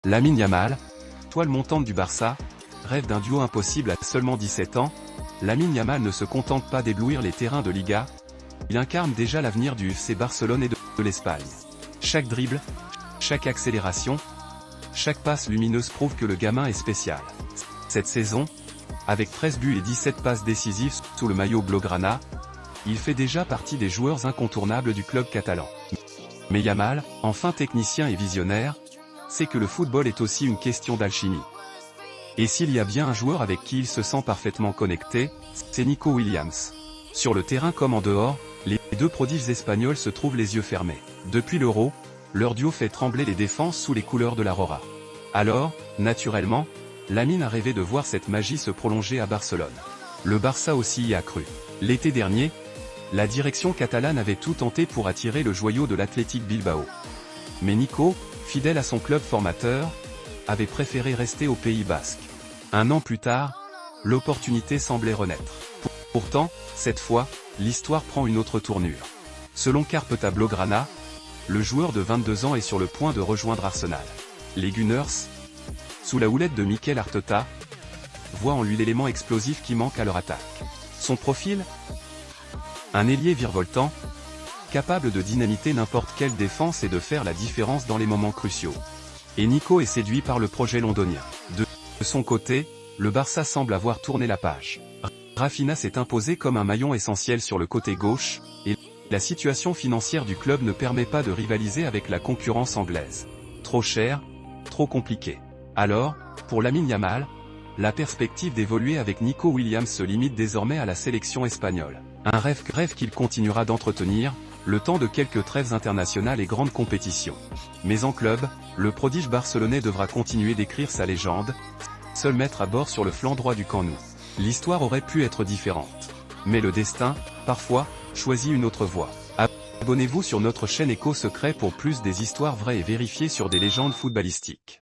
Lamine Yamal, toile montante du Barça, rêve d'un duo impossible à seulement 17 ans. Lamine Yamal ne se contente pas d'éblouir les terrains de Liga, il incarne déjà l'avenir du FC Barcelone et de l'Espagne. Chaque dribble, chaque accélération, chaque passe lumineuse prouve que le gamin est spécial. Cette saison, avec 13 buts et 17 passes décisives sous le maillot blaugrana, il fait déjà partie des joueurs incontournables du club catalan. Mais Yamal, enfin technicien et visionnaire, sait que le football est aussi une question d'alchimie. Et s'il y a bien un joueur avec qui il se sent parfaitement connecté, c'est Nico Williams. Sur le terrain comme en dehors, les deux prodiges espagnols se trouvent les yeux fermés. Depuis l'Euro, leur duo fait trembler les défenses sous les couleurs de la Roja. Alors, naturellement, Lamine a rêvé de voir cette magie se prolonger à Barcelone. Le Barça aussi y a cru. L'été dernier, la direction catalane avait tout tenté pour attirer le joyau de l'Athletic Bilbao. Mais Nico, fidèle à son club formateur, avait préféré rester au Pays Basque. Un an plus tard, l'opportunité semblait renaître. Pourtant, cette fois, l'histoire prend une autre tournure. Selon Carpeta Blaugrana, le joueur de 22 ans est sur le point de rejoindre Arsenal. Les Gunners, sous la houlette de Mikel Arteta, voient en lui l'élément explosif qui manque à leur attaque. Son profil ? Un ailier virevoltant, capable de dynamiter n'importe quelle défense et de faire la différence dans les moments cruciaux. Et Nico est séduit par le projet londonien. De son côté, le Barça semble avoir tourné la page. Rafinha s'est imposé comme un maillon essentiel sur le côté gauche, et la situation financière du club ne permet pas de rivaliser avec la concurrence anglaise. Trop cher, trop compliqué. Alors, pour Lamine Yamal, la perspective d'évoluer avec Nico Williams se limite désormais à la sélection espagnole. Un rêve qu'il continuera d'entretenir, le temps de quelques trêves internationales et grandes compétitions. Mais en club, le prodige barcelonais devra continuer d'écrire sa légende, seul maître à bord sur le flanc droit du Camp Nou. L'histoire aurait pu être différente. Mais le destin, parfois, choisit une autre voie. Abonnez-vous sur notre chaîne Écho Secret pour plus des histoires vraies et vérifiées sur des légendes footballistiques.